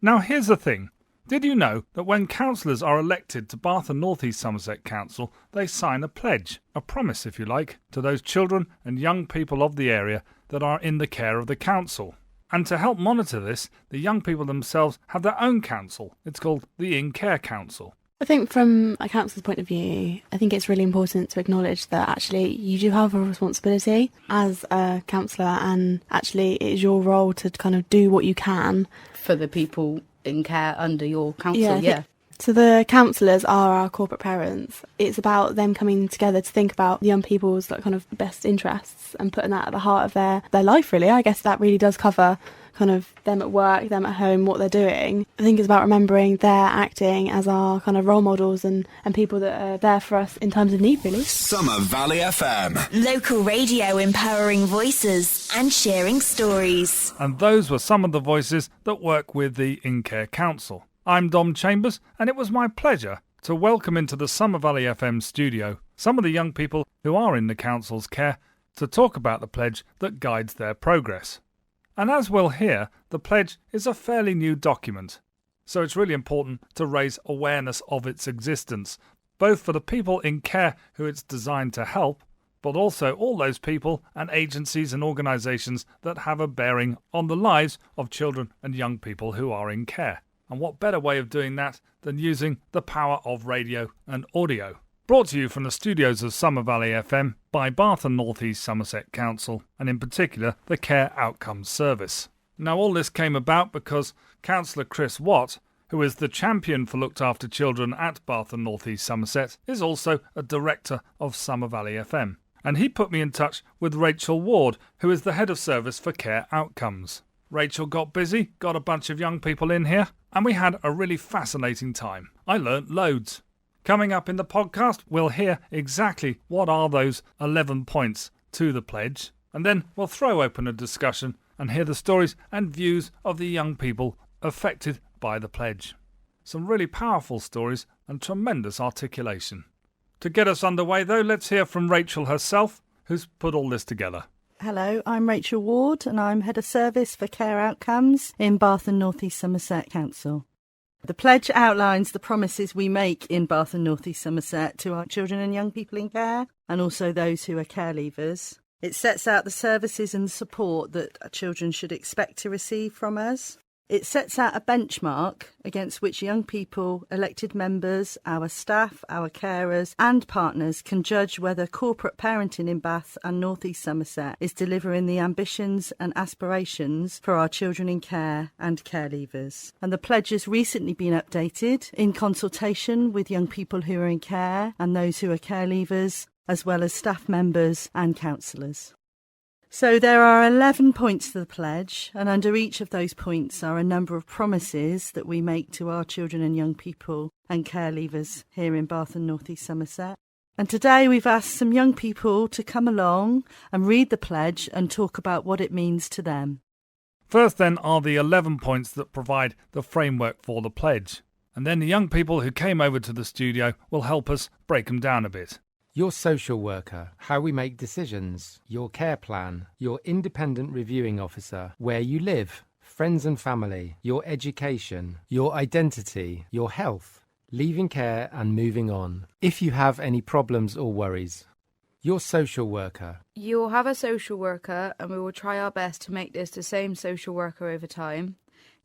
Now here's the thing. Did you know that when councillors are elected to Bath and North East Somerset Council, they sign a pledge, a promise if you like, to those children and young people of the area that are in the care of the council. And to help monitor this, the young people themselves have their own council. It's called the In Care Council. I think from a council's point of view, I think it's really important to acknowledge that actually you do have a responsibility as a councillor, and actually it is your role to kind of do what you can for the people in care under your council. Yeah. So the councillors are our corporate parents. It's about them coming together to think about young people's kind of best interests and putting that at the heart of their life, really. I guess that really does cover kind of them at work, them at home, what they're doing. I think it's about remembering they're acting as our kind of role models and people that are there for us in times of need, really. Summer Valley FM. Local radio empowering voices and sharing stories. And those were some of the voices that work with the In Care Council. I'm Dom Chambers, and it was my pleasure to welcome into the Summer Valley FM studio some of the young people who are in the council's care to talk about the pledge that guides their progress. And as we'll hear, the pledge is a fairly new document, so it's really important to raise awareness of its existence, both for the people in care who it's designed to help, but also all those people and agencies and organisations that have a bearing on the lives of children and young people who are in care. And what better way of doing that than using the power of radio and audio? Brought to you from the studios of Summer Valley FM by Bath and North East Somerset Council, and in particular the Care Outcomes Service. Now all this came about because Councillor Chris Watt, who is the champion for looked after children at Bath and North East Somerset, is also a director of Summer Valley FM. And he put me in touch with Rachel Ward, who is the head of service for Care Outcomes. Rachel got busy, got a bunch of young people in here, and we had a really fascinating time. I learnt loads. Coming up in the podcast, we'll hear exactly what are those 11 points to the pledge, and then we'll throw open a discussion and hear the stories and views of the young people affected by the pledge. Some really powerful stories and tremendous articulation. To get us underway though, let's hear from Rachel herself, who's put all this together. Hello, I'm Rachel Ward and I'm Head of Service for Care Outcomes in Bath and North East Somerset Council. The pledge outlines the promises we make in Bath and North East Somerset to our children and young people in care, and also those who are care leavers. It sets out the services and support that our children should expect to receive from us. It sets out a benchmark against which young people, elected members, our staff, our carers and partners can judge whether corporate parenting in Bath and North East Somerset is delivering the ambitions and aspirations for our children in care and care leavers. And the pledge has recently been updated in consultation with young people who are in care and those who are care leavers, as well as staff members and counsellors. So there are 11 points to the pledge, and under each of those points are a number of promises that we make to our children and young people and care leavers here in Bath and North East Somerset. And today we've asked some young people to come along and read the pledge and talk about what it means to them. First then are the 11 points that provide the framework for the pledge. And then the young people who came over to the studio will help us break them down a bit. Your social worker, how we make decisions, your care plan, your independent reviewing officer, where you live, friends and family, your education, your identity, your health, leaving care and moving on. If you have any problems or worries. Your social worker. You will have a social worker and we will try our best to make this the same social worker over time.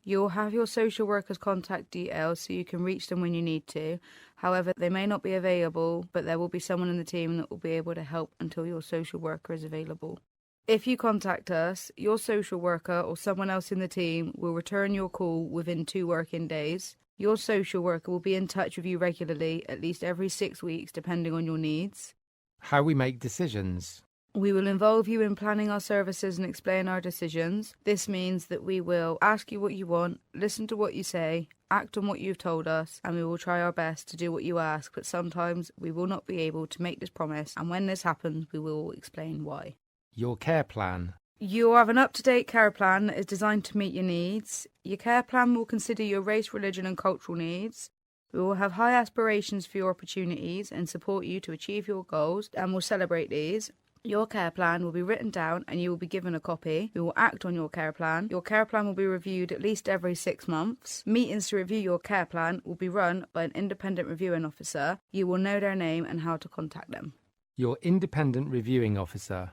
You will have your social worker's contact details so you can reach them when you need to. However, they may not be available, but there will be someone in the team that will be able to help until your social worker is available. If you contact us, your social worker or someone else in the team will return your call within 2 working days. Your social worker will be in touch with you regularly, at least every 6 weeks, depending on your needs. How we make decisions. We will involve you in planning our services and explain our decisions. This means that we will ask you what you want, listen to what you say, act on what you've told us, and we will try our best to do what you ask, but sometimes we will not be able to make this promise, and when this happens, we will explain why. Your care plan. You have an up-to-date care plan that is designed to meet your needs. Your care plan will consider your race, religion and cultural needs. We will have high aspirations for your opportunities and support you to achieve your goals, and will celebrate these. Your care plan will be written down and you will be given a copy. We will act on your care plan. Your care plan will be reviewed at least every 6 months. Meetings to review your care plan will be run by an independent reviewing officer. You will know their name and how to contact them. Your independent reviewing officer.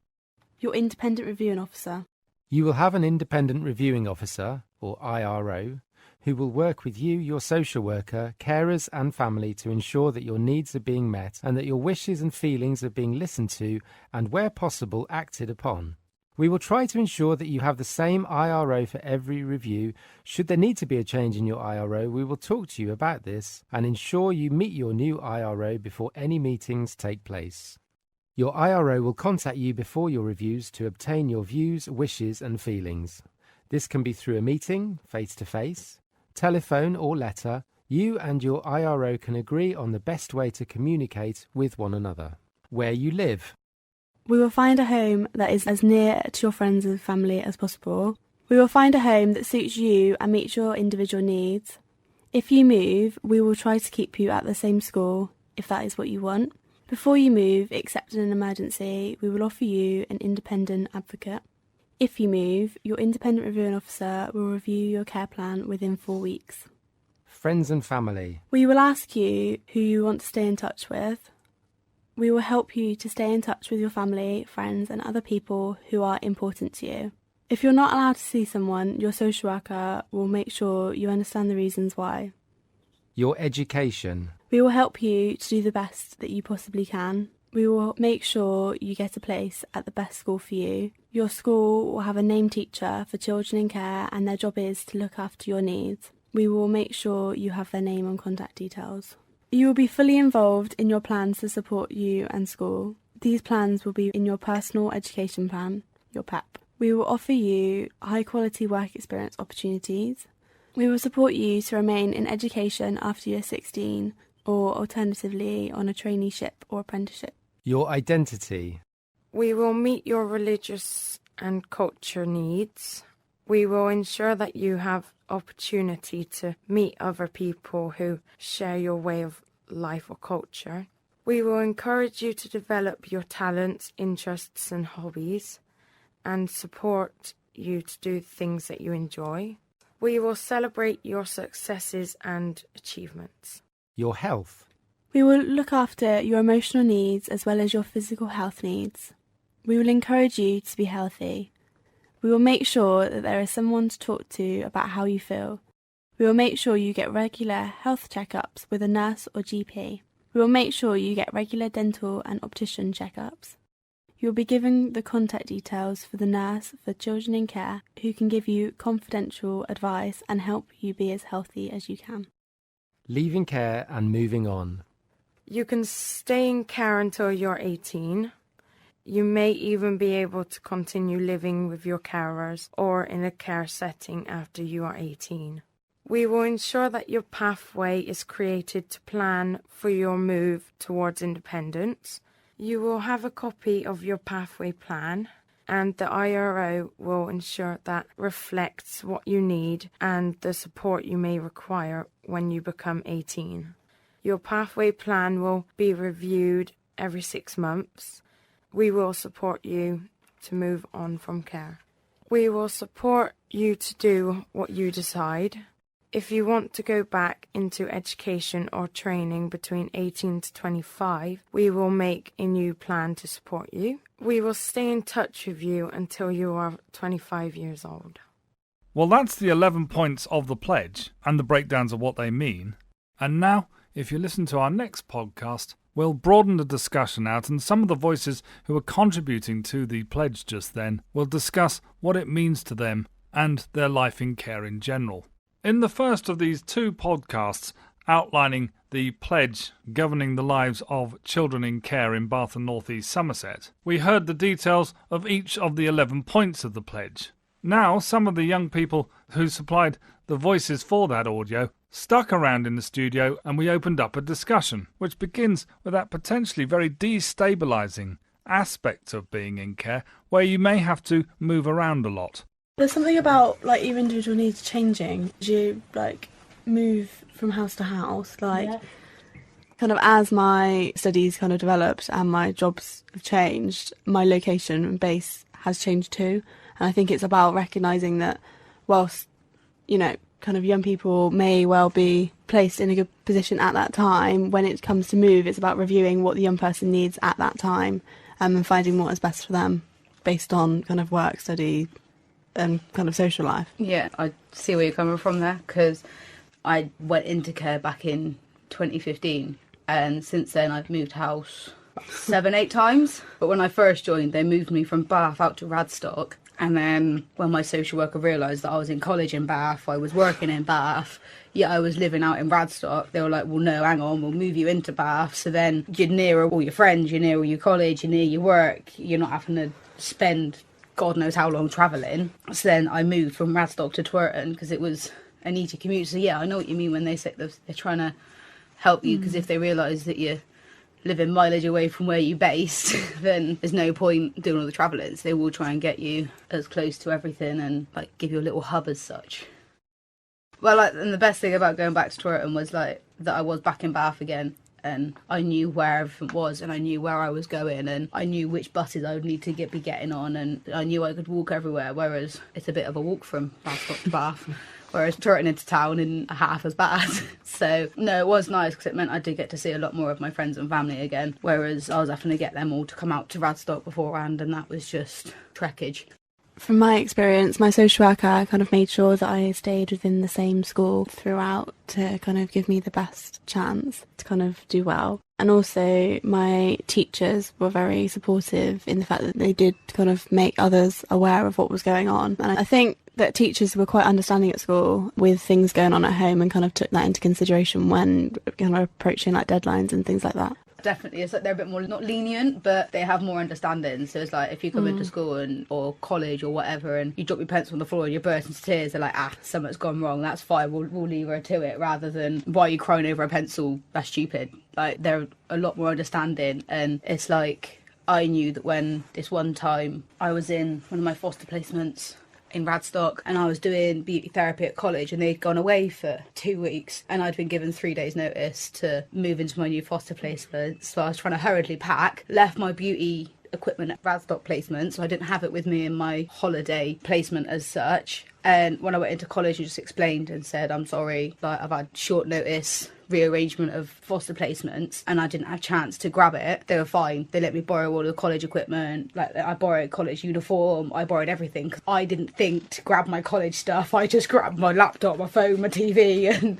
Your independent reviewing officer. You will have an independent reviewing officer, or IRO, who will work with you, your social worker, carers and family to ensure that your needs are being met and that your wishes and feelings are being listened to and, where possible, acted upon. We will try to ensure that you have the same IRO for every review. Should there need to be a change in your IRO, we will talk to you about this and ensure you meet your new IRO before any meetings take place. Your IRO will contact you before your reviews to obtain your views, wishes and feelings. This can be through a meeting, face-to-face, telephone or letter. You and your IRO can agree on the best way to communicate with one another. Where you live. We will find a home that is as near to your friends and family as possible. We will find a home that suits you and meets your individual needs. If you move, we will try to keep you at the same school, if that is what you want. Before you move, except in an emergency, we will offer you an independent advocate. If you move, your independent reviewing officer will review your care plan within 4 weeks. Friends and family. We will ask you who you want to stay in touch with. We will help you to stay in touch with your family, friends and other people who are important to you. If you're not allowed to see someone, your social worker will make sure you understand the reasons why. Your education. We will help you to do the best that you possibly can. We will make sure you get a place at the best school for you. Your school will have a named teacher for children in care and their job is to look after your needs. We will make sure you have their name and contact details. You will be fully involved in your plans to support you and school. These plans will be in your personal education plan, your PEP. We will offer you high quality work experience opportunities. We will support you to remain in education after year 16 or alternatively on a traineeship or apprenticeship. Your identity. We will meet your religious and culture needs. We will ensure that you have opportunity to meet other people who share your way of life or culture. We will encourage you to develop your talents, interests and hobbies and support you to do things that you enjoy. We will celebrate your successes and achievements. Your health. We will look after your emotional needs as well as your physical health needs. We will encourage you to be healthy. We will make sure that there is someone to talk to about how you feel. We will make sure you get regular health checkups with a nurse or GP. We will make sure you get regular dental and optician checkups. You will be given the contact details for the nurse for children in care who can give you confidential advice and help you be as healthy as you can. Leaving care and moving on. You can stay in care until you're 18. You may even be able to continue living with your carers or in a care setting after you are 18. We will ensure that your pathway is created to plan for your move towards independence. You will have a copy of your pathway plan and the IRO will ensure that reflects what you need and the support you may require when you become 18. Your pathway plan will be reviewed every 6 months. We will support you to move on from care. We will support you to do what you decide. If you want to go back into education or training between 18 to 25, we will make a new plan to support you. We will stay in touch with you until you are 25 years old. Well, that's the 11 points of the pledge and the breakdowns of what they mean. And now, if you listen to our next podcast, we'll broaden the discussion out and some of the voices who are contributing to the pledge just then will discuss what it means to them and their life in care in general. In the first of these 2 podcasts outlining the pledge governing the lives of children in care in Bath and North East Somerset, we heard the details of each of the 11 points of the pledge. Now, some of the young people who supplied the voices for that audio stuck around in the studio and we opened up a discussion, which begins with that potentially very destabilising aspect of being in care, where you may have to move around a lot. There's something about your individual needs changing as you move from house to house. Kind of as my studies kind of developed and my jobs have changed, my location and base has changed too. And I think it's about recognising that whilst, you know, kind of young people may well be placed in a good position at that time, when it comes to move, it's about reviewing what the young person needs at that time and finding what is best for them based on kind of work, study and kind of social life. Yeah, I see where you're coming from there, because I went into care back in 2015, and since then I've moved house 7-8 times. But when I first joined, they moved me from Bath out to Radstock, and then when my social worker realised that I was in college in Bath, I was working in Bath, yet I was living out in Radstock, they were like, well, no, hang on, we'll move you into Bath, so then you're nearer all your friends, you're nearer your college, you're near your work, you're not having to spend God knows how long travelling. So then I moved from Radstock to Twerton because it was an easy commute. So yeah, I know what you mean when they say they're trying to help you, because if they realise that you're living mileage away from where you're based, then there's no point doing all the travelling. So they will try and get you as close to everything and like give you a little hub as such. Well, like, and the best thing about going back to Twerton was like that I was back in Bath again, and I knew where everything was, and I knew where I was going, and I knew which buses I would need to be getting on, and I knew I could walk everywhere, whereas it's a bit of a walk from Radstock to Bath. Whereas Twerton into town in half as bad. So, no, it was nice because it meant I did get to see a lot more of my friends and family again. Whereas I was having to get them all to come out to Radstock beforehand, and that was just trekkage. From my experience, my social worker kind of made sure that I stayed within the same school throughout to kind of give me the best chance to kind of do well. And also my teachers were very supportive in the fact that they did kind of make others aware of what was going on. And I think that teachers were quite understanding at school with things going on at home and kind of took that into consideration when kind of approaching like deadlines and things like that. Definitely, it's like they're a bit more, not lenient, but they have more understanding. So it's like if you come into school or college or whatever and you drop your pencil on the floor and you burst into tears, they're like, something's gone wrong, that's fine, we'll leave her to it, rather than, why are you crying over a pencil, that's stupid. Like, they're a lot more understanding. And it's like, I knew that when this one time I was in one of my foster placements in Radstock and I was doing beauty therapy at college, and they'd gone away for 2 weeks and I'd been given 3 days notice to move into my new foster placement. So I was trying to hurriedly pack, left my beauty equipment at Radstock placement, so I didn't have it with me in my holiday placement as such. And when I went into college, I just explained and said, I'm sorry, like, I've had short notice rearrangement of foster placements and I didn't have a chance to grab it. They were fine. They let me borrow all the college equipment. Like, I borrowed college uniform, I borrowed everything, because I didn't think to grab my college stuff. I just grabbed my laptop, my phone, my TV and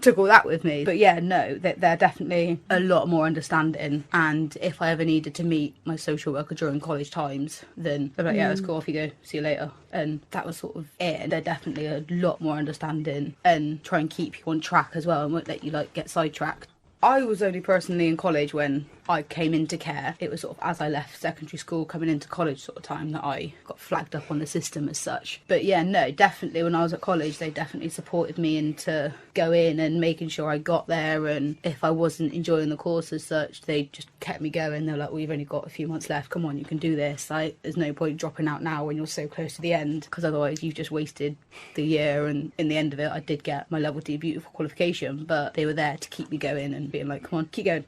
took all that with me. But yeah, no, they're definitely a lot more understanding. And if I ever needed to meet my social worker during college times, then they're like, yeah, that's cool, off you go, see you later. And that was sort of it. They're definitely a lot more understanding and try and keep you on track as well and won't let you like get sidetracked. I was only personally in college when I came into care. It was sort of as I left secondary school coming into college sort of time that I got flagged up on the system as such. But yeah, no, definitely when I was at college they definitely supported me into going and making sure I got there, and if I wasn't enjoying the course as such they just kept me going. They're like, well, you've only got a few months left, come on, you can do this. Like, there's no point dropping out now when you're so close to the end, because otherwise you've just wasted the year. And in the end of it I did get my level 2 beautiful qualification, but they were there to keep me going and being like, come on, keep going.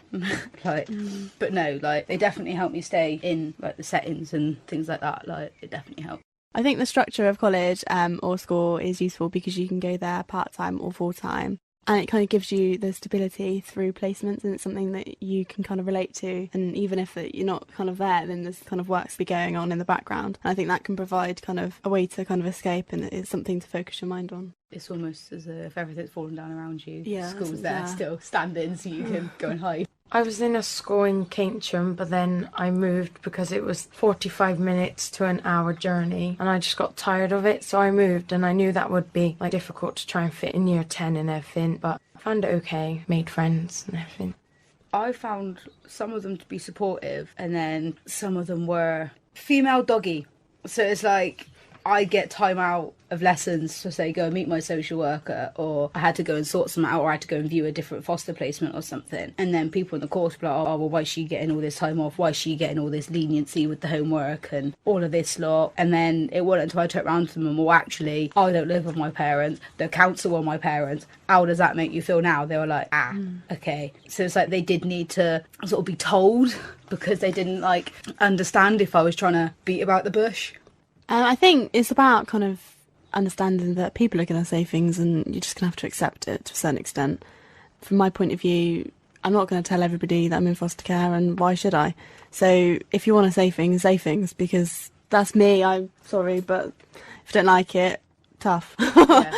Like, but no, like, they definitely helped me stay in like the settings and things like that. Like, it definitely helped. I think the structure of college or school is useful because you can go there part-time or full-time, and it kind of gives you the stability through placements, and it's something that you can kind of relate to. And even if you're not kind of there, then there's kind of work to be going on in the background, and I think that can provide kind of a way to kind of escape, and it's something to focus your mind on. It's almost as if everything's falling down around you. Yeah, school's there still standing so you can go and hide. I was in a school in Keynsham, but then I moved because it was 45 minutes to an hour journey and I just got tired of it, so I moved. And I knew that would be like difficult to try and fit in year 10 and everything, but I found it okay, made friends and everything. I found some of them to be supportive, and then some of them were female doggy. So it's like, I get time out of lessons to say go and meet my social worker, or I had to go and sort something out, or I had to go and view a different foster placement or something, and then people in the course be like, oh well, why is she getting all this time off, why is she getting all this leniency with the homework and all of this lot. And then it wasn't until I turned around to them and, well, actually I don't live with my parents, the council are my parents, how does that make you feel now? They were like, okay. So it's like they did need to sort of be told, because they didn't like understand if I was trying to beat about the bush. I think it's about kind of understanding that people are going to say things and you're just going to have to accept it to a certain extent. From my point of view, I'm not going to tell everybody that I'm in foster care, and why should I? So if you want to say things, because that's me. I'm sorry, but if you don't like it, tough. Yeah.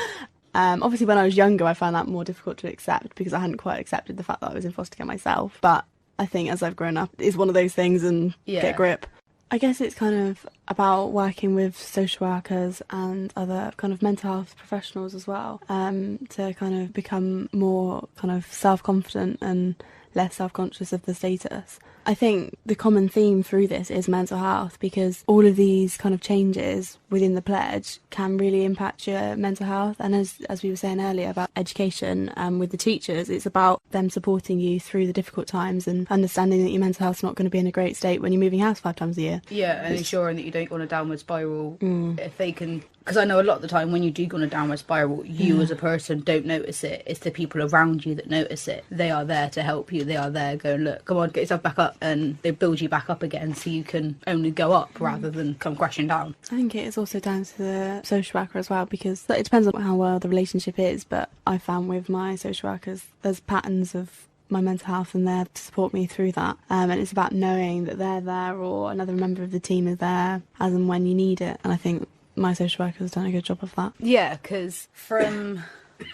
Obviously, when I was younger, I found that more difficult to accept because I hadn't quite accepted the fact that I was in foster care myself. But I think as I've grown up, it's one of those things, and get grip. I guess it's kind of about working with social workers and other kind of mental health professionals as well, to kind of become more kind of self-confident and less self-conscious of the status. I think the common theme through this is mental health, because all of these kind of changes within the pledge can really impact your mental health. And as we were saying earlier about education, with the teachers, it's about them supporting you through the difficult times and understanding that your mental health's not going to be in a great state when you're moving house 5 times a year. Yeah, and ensuring that you don't go on a downward spiral. If they can, because I know a lot of the time when you do go on a downward spiral, you as a person don't notice it. It's the people around you that notice it. They are there to help you. They are there going, look, come on, get yourself back up, and they build you back up again so you can only go up rather than come crashing down. I think it is also down to the social worker as well, because it depends on how well the relationship is, but I found with my social workers there's patterns of my mental health and there to support me through that, and it's about knowing that they're there or another member of the team is there as and when you need it, and I think my social worker has done a good job of that. Yeah, because from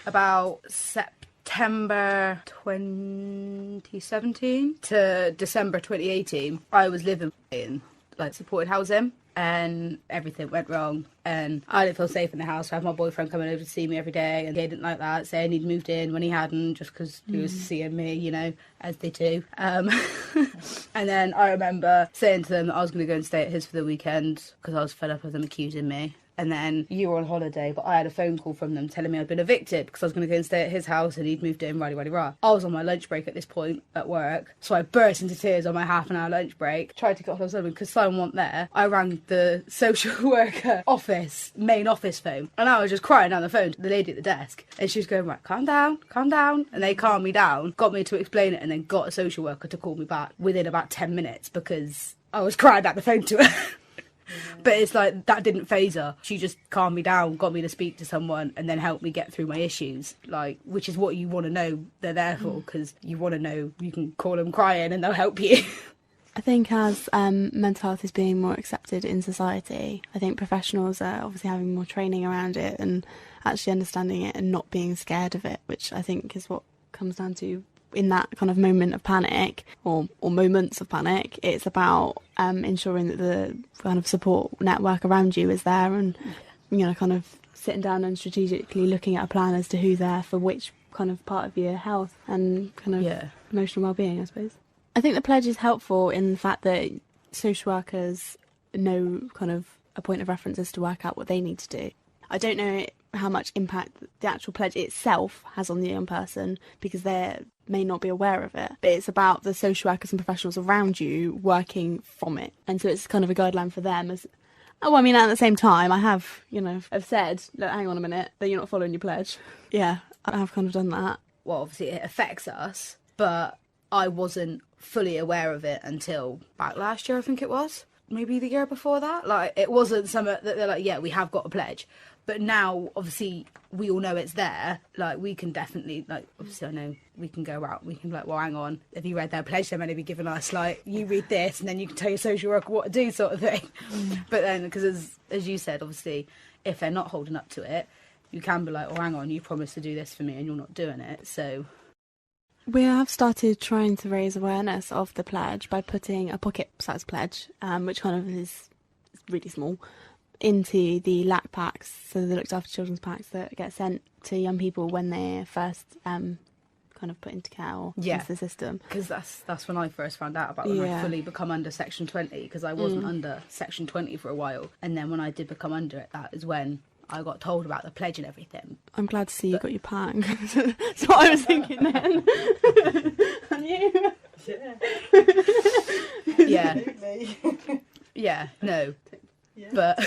about September 2017 to December 2018, I was living in like supported housing, and everything went wrong, and I didn't feel safe in the house. I had my boyfriend coming over to see me every day, and he didn't like that, saying he'd moved in when he hadn't, just because he was seeing me, you know, as they do. And then I remember saying to them that I was going to go and stay at his for the weekend because I was fed up of them accusing me. And then you were on holiday, but I had a phone call from them telling me I'd been evicted because I was going to go and stay at his house and he'd moved in, rah. I was on my lunch break at this point at work, so I burst into tears on my half-an-hour lunch break, tried to get off of something because someone wasn't there. I rang the social worker main office phone, and I was just crying down the phone to the lady at the desk, and she was going, right, calm down, and they calmed me down, got me to explain it, and then got a social worker to call me back within about 10 minutes because I was crying down the phone to her. But it's like, that didn't faze her. She just calmed me down, got me to speak to someone, and then helped me get through my issues. Like, which is what you want to know they're there for, because you want to know you can call them crying and they'll help you. I think as mental health is being more accepted in society, I think professionals are obviously having more training around it and actually understanding it and not being scared of it, which I think is what comes down to in that kind of moment of panic or moments of panic. It's about ensuring that the kind of support network around you is there, and you know, kind of sitting down and strategically looking at a plan as to who's there for which kind of part of your health and kind of emotional well-being, I suppose. I think the pledge is helpful in the fact that social workers know kind of a point of reference as to work out what they need to do. I don't know how much impact the actual pledge itself has on the young person because they may not be aware of it, but it's about the social workers and professionals around you working from it, and so it's kind of a guideline for them. As I mean, at the same time, I have, you know, I've said, look, hang on a minute, that you're not following your pledge. Yeah, I have kind of done that. Well, obviously it affects us, but I wasn't fully aware of it until back last year, I think it was. Maybe the year before that. Like, it wasn't something that they're like, yeah, we have got a pledge. But now, obviously, we all know it's there. Like, we can definitely, like, obviously I know we can go out. We can be like, well, hang on, have you read their pledge? They're meant to be giving us, like, you read this and then you can tell your social worker what to do, sort of thing. But then, because as you said, obviously, if they're not holding up to it, you can be like, oh, hang on, you promised to do this for me and you're not doing it. So we have started trying to raise awareness of the pledge by putting a pocket-sized pledge, which kind of is really small, into the LAC packs, so the looked after children's packs that get sent to young people when they first kind kind of put into care or Yeah. into the system. Because that's when I first found out about when I Yeah. fully become under Section 20, because I wasn't under Section 20 for a while. And then when I did become under it, that is when I got told about the pledge and everything. I'm glad to see you got your pang. That's what I was thinking then. And you? Yeah. Yeah, no. But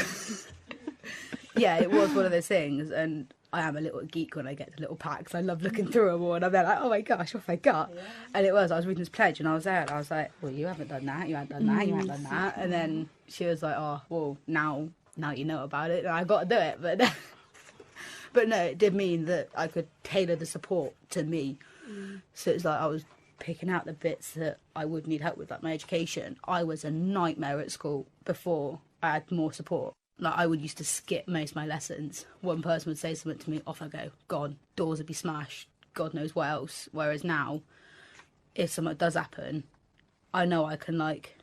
yeah, it was one of those things, and I am a little geek when I get the little packs. I love looking through them all, and I'm there like, oh my gosh, what have I got? Yeah. And I was reading this pledge, and I was there, and I was like, well, you haven't done that, you haven't done that, you haven't done that. And then she was like, oh, well, now you know about it, and I got to do it. But no, it did mean that I could tailor the support to me. So it's like I was picking out the bits that I would need help with, like my education. I was a nightmare at school before I had more support. Like, I would used to skip most of my lessons. One person would say something to me, off I go, gone. Doors would be smashed, God knows what else. Whereas now, if something does happen, I know I can, like,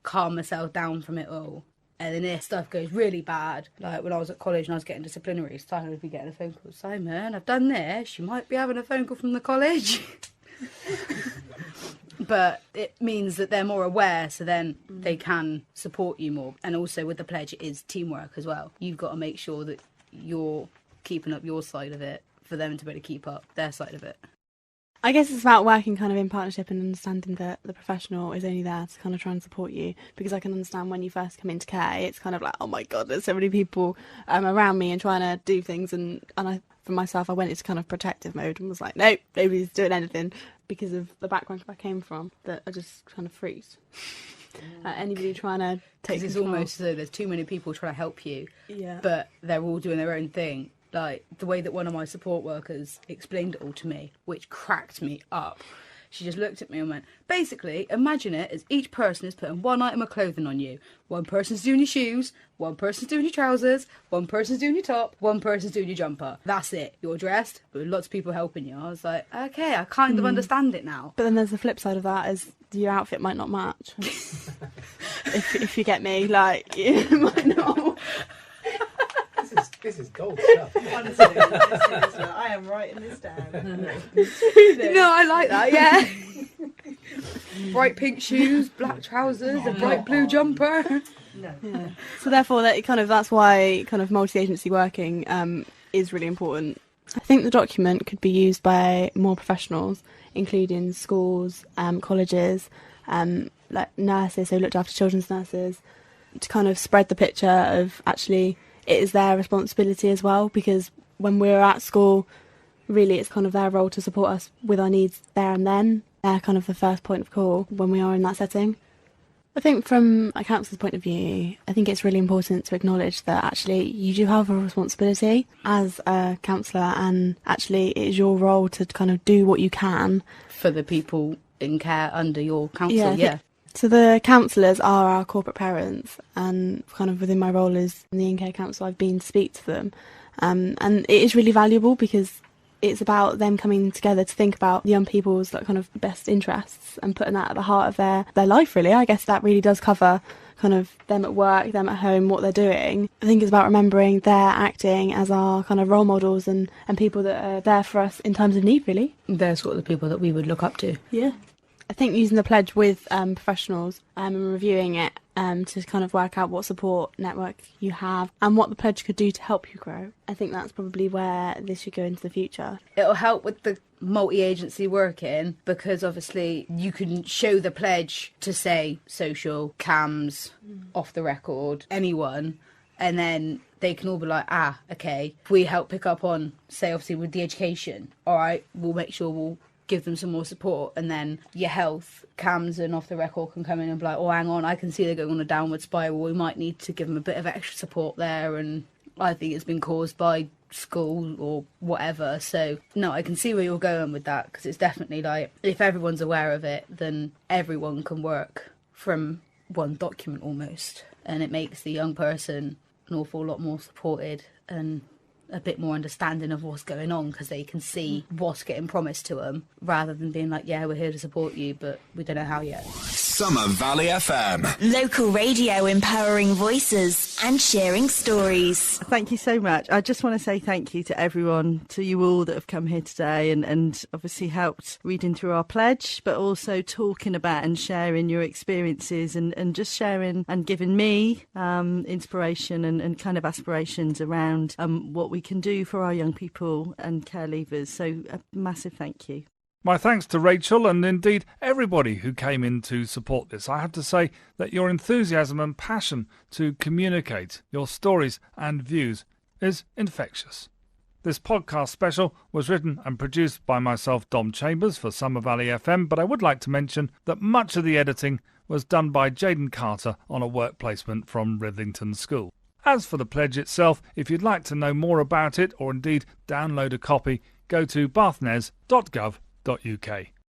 calm myself down from it all. And then if stuff goes really bad, like when I was at college and I was getting disciplinary, Simon would be getting a phone call. Simon, I've done this. You might be having a phone call from the college. But it means that they're more aware, so then they can support you more. And also with the pledge, it is teamwork as well. You've got to make sure that you're keeping up your side of it for them to be able to keep up their side of it. I guess it's about working kind of in partnership and understanding that the professional is only there to kind of try and support you, because I can understand when you first come into care, it's kind of like, oh my God, there's so many people around me and trying to do things. And I, for myself, I went into kind of protective mode and was like, nope, nobody's doing anything, because of the background I came from, that I just kind of freeze. Anybody trying to take Because it's control. almost so there's too many people trying to help you, Yeah. but they're all doing their own thing. Like, the way that one of my support workers explained it all to me, which cracked me up. She just looked at me and went, basically, imagine it as each person is putting one item of clothing on you. One person's doing your shoes, one person's doing your trousers, one person's doing your top, one person's doing your jumper. That's it. You're dressed, but with lots of people helping you. I was like, okay, I kind of understand it now. But then there's the flip side of that, is your outfit might not match. if you get me, like, it might not. This is gold stuff. Honestly, I am writing this down. No, I like that, yeah. Bright pink shoes, black trousers, a bright blue jumper. No. Yeah. So therefore, that's why kind of multi-agency working is really important. I think the document could be used by more professionals, including schools, colleges, like nurses who looked after children's nurses, to kind of spread the picture of actually it is their responsibility as well, because when we're at school, really it's kind of their role to support us with our needs there and then. They're kind of the first point of call when we are in that setting. I think from a counsellor's point of view, I think it's really important to acknowledge that actually you do have a responsibility as a counsellor, and actually it is your role to kind of do what you can. For the people in care under your counsel, yeah. So the counsellors are our corporate parents, and kind of within my role as in the in-care council, I've been to speak to them. And it is really valuable because it's about them coming together to think about young people's like kind of best interests and putting that at the heart of their life, really. I guess that really does cover kind of them at work, them at home, what they're doing. I think it's about remembering they're acting as our kind of role models and people that are there for us in times of need, really. They're sort of the people that we would look up to. Yeah. I think using the pledge with professionals and reviewing it to kind of work out what support network you have and what the pledge could do to help you grow. I think that's probably where this should go into the future. It'll help with the multi-agency working, because obviously you can show the pledge to, say, social, CAMS, off the record, anyone, and then they can all be like, okay, if we help pick up on, say, obviously with the education, all right, we'll make sure we'll give them some more support. And then your health, CAMS and off the record can come in and be like, oh, hang on, I can see they're going on a downward spiral, we might need to give them a bit of extra support there. And I think it's been caused by school or whatever. So no, I can see where you're going with that, because it's definitely like, if everyone's aware of it, then everyone can work from one document almost, and it makes the young person an awful lot more supported and a bit more understanding of what's going on, because they can see what's getting promised to them, rather than being like, yeah, we're here to support you, but we don't know how yet. Summer Valley FM. Local radio empowering voices and sharing stories. Thank you so much. I just want to say thank you to everyone, to you all that have come here today and obviously helped reading through our pledge, but also talking about and sharing your experiences and just sharing and giving me inspiration and kind of aspirations around what we can do for our young people and care leavers. So a massive thank you. My thanks to Rachel and indeed everybody who came in to support this. I have to say that your enthusiasm and passion to communicate your stories and views is infectious. This podcast special was written and produced by myself, Dom Chambers, for Summer Valley FM, but I would like to mention that much of the editing was done by Jaden Carter on a work placement from Rithington School. As for the pledge itself, if you'd like to know more about it or indeed download a copy, go to bathnes.gov.uk.